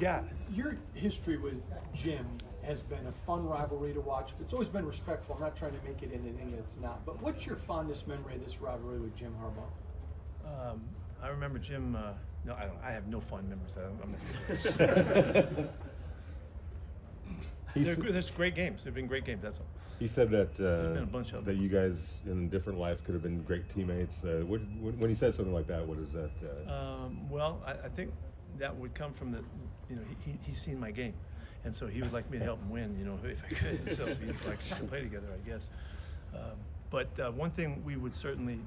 Yeah. Your history with Jim has been a fun rivalry to watch. It's always been respectful. I'm not trying to make it into anything it's not. But what's your fondest memory of this rivalry with Jim Harbaugh? I remember Jim. No, I don't. I have no fond memories. There's great games. There've been great games. That's all. He said that been a bunch of that them. you guys in different life could have been great teammates. When he said something like that, what is that? Well, I think that would come from the, he's seen my game, and so he would like me to help him win, if I could. And so he'd like us to play together, I guess. But one thing we would certainly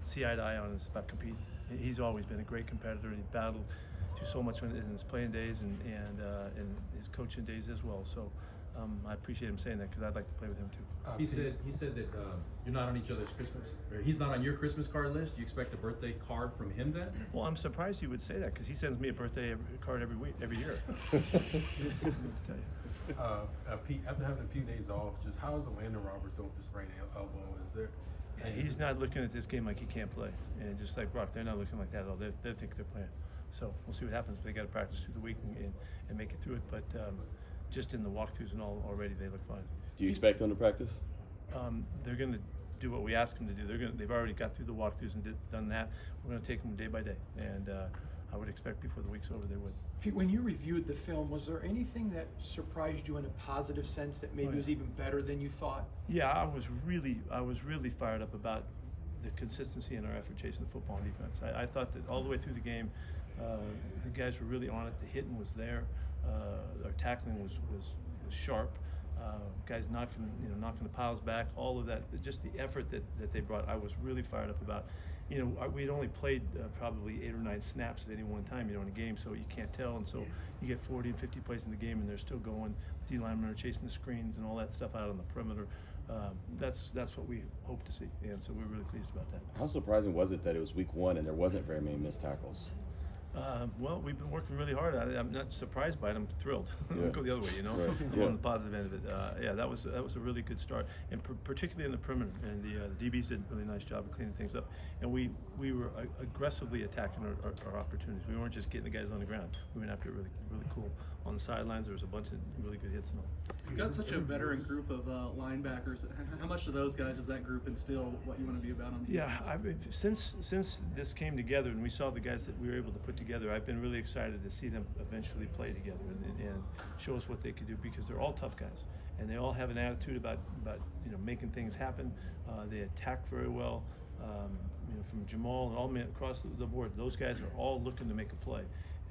see eye to eye on is about competing. He's always been a great competitor. He battled through so much in his playing days and his coaching days as well. So I appreciate him saying that because I'd like to play with him too. He said that you're not on each other's Christmas, or he's not on your Christmas card list. You expect a birthday card from him then? Well, I'm surprised he would say that because he sends me a birthday card every year. Pete, after having a few days off, just how is Landon Roberts doing with the sprained elbow? Is there? He's not looking at this game like he can't play, and just like Brock, they're not looking like that at all. They think they're playing. So we'll see what happens. They got to practice through the week and make it through it. But just in the walkthroughs and all already, they look fine. Do you expect them to practice? They're going to do what we ask them to do. They've already got through the walkthroughs and done that. We're going to take them day by day, and I would expect before the week's over they would. Pete, when you reviewed the film, was there anything that surprised you in a positive sense that maybe was even better than you thought? Yeah, I was really fired up about the consistency in our effort chasing the football on defense. I thought that all the way through the game, the guys were really on it. The hitting was there. Our tackling was sharp. Guys knocking the piles back. All of that, just the effort that they brought, I was really fired up about. We'd only played probably 8 or 9 snaps at any one time, in a game, so you can't tell. And so you get 40 and 50 plays in the game, and they're still going. D linemen are chasing the screens and all that stuff out on the perimeter. That's what we hope to see, and so we're really pleased about that. How surprising was it that it was week 1 and there wasn't very many missed tackles? Well, we've been working really hard at it. I'm not surprised by it. I'm thrilled. Yeah. Go the other way, Right. I'm on the positive end of it. Yeah, that was a really good start, and particularly in the perimeter. And the DBs did a really nice job of cleaning things up. And we were aggressively attacking our opportunities. We weren't just getting the guys on the ground. We went after it really cool. On the sidelines, there was a bunch of really good hits and all. You've got such a veteran group of linebackers. How much of those guys does that group instill what you want to be about on the Yeah, defense? since this came together and we saw the guys that we were able to put together, I've been really excited to see them eventually play together and show us what they could do, because they're all tough guys and they all have an attitude about making things happen. They attack very well. From Jamal and all men across the board, those guys are all looking to make a play,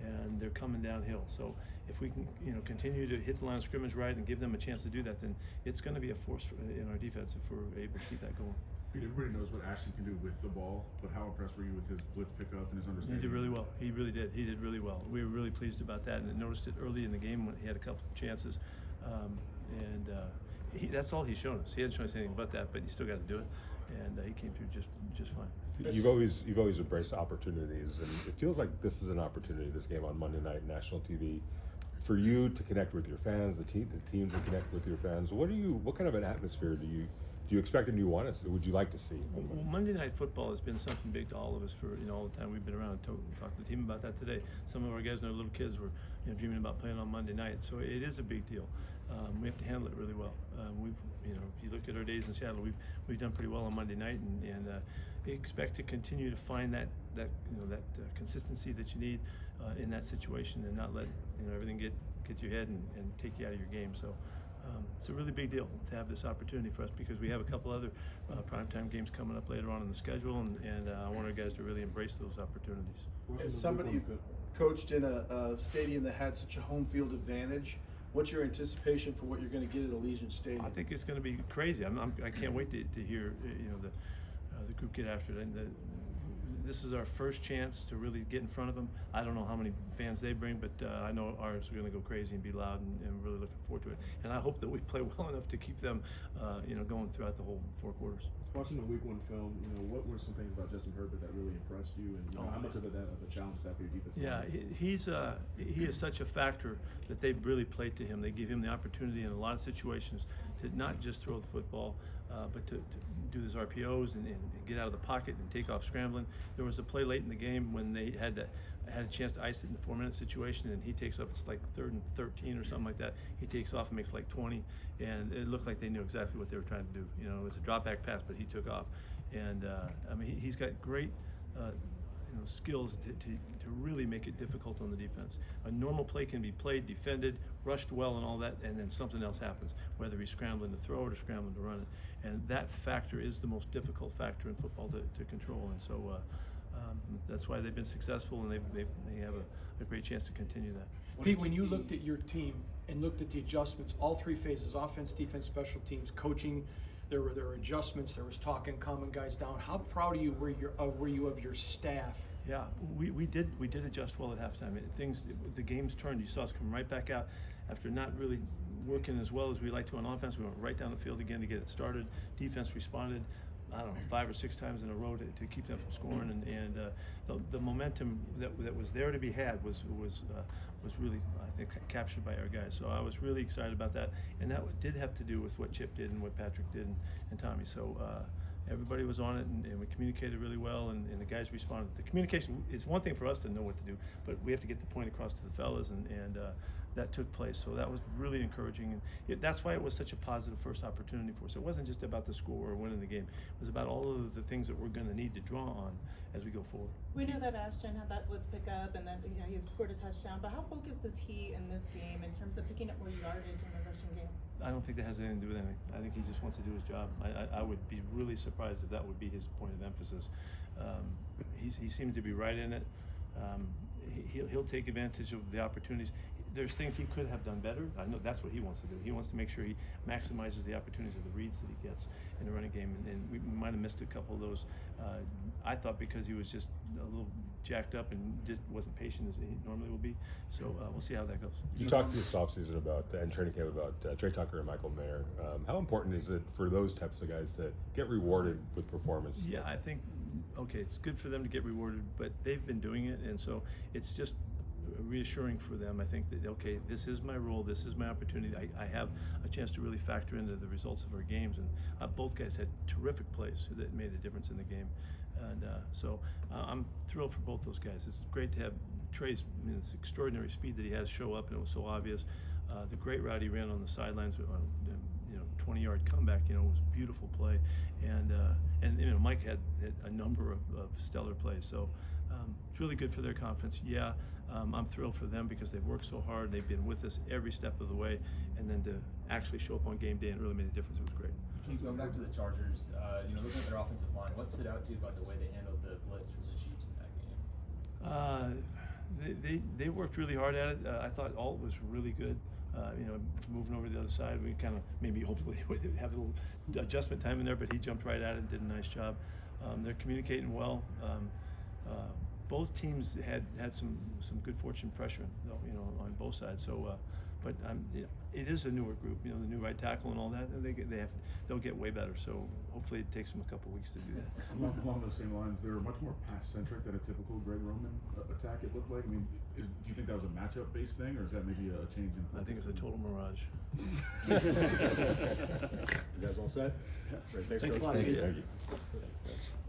and they're coming downhill. So if we can continue to hit the line of scrimmage right and give them a chance to do that, then it's going to be a force in our defense if we're able to keep that going. Everybody knows what Ashton can do with the ball, but how impressed were you with his blitz pickup and his understanding? He did really well. He really did. He did really well. We were really pleased about that, and noticed it early in the game when he had a couple of chances. That's all he's shown us. He hasn't shown us anything but that, but you still got to do it, and he came through just fine. You've always embraced opportunities, and it feels like this is an opportunity. This game on Monday night, national TV, for you to connect with your fans, the team to connect with your fans. What kind of an atmosphere do you expect and you want us? Would you like to see? Well, Monday Night Football has been something big to all of us for all the time we've been around. Talked to the team about that today. Some of our guys and our little kids were dreaming about playing on Monday night, so it is a big deal. We have to handle it really well. If you look at our days in Seattle, we've done pretty well on Monday night, and we expect to continue to find that consistency that you need in that situation, and not let everything get to your head and take you out of your game. So. It's a really big deal to have this opportunity for us, because we have a couple other primetime games coming up later on in the schedule, and I want our guys to really embrace those opportunities. As somebody who coached in a stadium that had such a home field advantage, what's your anticipation for what you're going to get at Allegiant Stadium? I think it's going to be crazy. I can't wait to hear the group get after it. And this is our first chance to really get in front of them. I don't know how many fans they bring, but I know ours are going to go crazy and be loud, and really looking forward to it. And I hope that we play well enough to keep them, going throughout the whole 4 quarters. Watching the week 1 film, what were some things about Justin Herbert that really impressed you, and how much of a challenge is that for your defense? Yeah, he is such a factor that they really played to him. They give him the opportunity in a lot of situations to not just throw the football, but to do his RPOs and get out of the pocket and take off scrambling. There was a play late in the game when they had a chance to ice it in the 4-minute situation, and he takes off. It's like 3rd and 13 or something like that. He takes off and makes like 20, and it looked like they knew exactly what they were trying to do. You know, it was a drop back pass, but he took off, and I mean he's got great skills to really make it difficult on the defense. A normal play can be played, defended, rushed well, and all that, and then something else happens, whether he's scrambling to throw it or scrambling to run it. And that factor is the most difficult factor in football to control. And so that's why they've been successful, and they have a great chance to continue that. Pete, when you looked at your team and looked at the adjustments, all three phases, offense, defense, special teams, coaching, there were adjustments, there was talking, calming guys down. How proud were you of your staff? Yeah, we did adjust well at halftime. The games turned. You saw us come right back out after not really working as well as we like to on offense. We went right down the field again to get it started. Defense responded, I don't know, 5 or 6 times in a row to keep them from scoring, and the momentum that was there to be had was really, I think, captured by our guys. So I was really excited about that, and that did have to do with what Chip did and what Patrick did and Tommy. So everybody was on it, and we communicated really well, and the guys responded. The communication is one thing for us to know what to do, but we have to get the point across to the fellas, and that took place. So that was really encouraging, and that's why it was such a positive first opportunity for us. It wasn't just about the score or winning the game. It was about all of the things that we're going to need to draw on as we go forward. We know that Ashton had that blitz pickup, and that he scored a touchdown. But how focused is he in this game in terms of picking up more yardage in the rushing game? I don't think that has anything to do with anything. I think he just wants to do his job. I would be really surprised if that would be his point of emphasis. He seems to be right in it. He'll take advantage of the opportunities. There's things he could have done better. I know that's what he wants to do. He wants to make sure he maximizes the opportunities of the reads that he gets in the running game, and we might have missed a couple of those. I thought because he was just a little jacked up and just wasn't patient as he normally will be. So we'll see how that goes. You talked this offseason about and training camp about Trey Tucker and Michael Mayer. How important is it for those types of guys to get rewarded with performance? Yeah, I think it's good for them to get rewarded, but they've been doing it, and so it's just reassuring for them. I think that this is my role, this is my opportunity. I have a chance to really factor into the results of our games, and both guys had terrific plays that made a difference in the game, and so I'm thrilled for both those guys. It's great to have Trey's this extraordinary speed that he has show up, and it was so obvious. The great route he ran on the sidelines, 20-yard comeback, was a beautiful play, and Mike had a number of stellar plays. So it's really good for their confidence. Yeah. I'm thrilled for them because they've worked so hard. They've been with us every step of the way, and then to actually show up on game day and really made a difference, it was great. Keep going back to the Chargers. Looking at their offensive line, what stood out to you about the way they handled the blitz from the Chiefs in that game? They worked really hard at it. I thought Alt was really good. Moving over to the other side, we kind of maybe hopefully would have a little adjustment time in there, but he jumped right at it and did a nice job. They're communicating well. Both teams had some good fortune pressuring, though, on both sides. So, but it is a newer group, the new right tackle and all that. They'll get way better. So hopefully it takes them a couple weeks to do that. Along those same lines, they were much more pass-centric than a typical Greg Roman attack. It looked like. I mean, do you think that was a matchup-based thing, or is that maybe a change in focus? I think it's a total mirage. You guys all set? Thanks a lot. Thank you.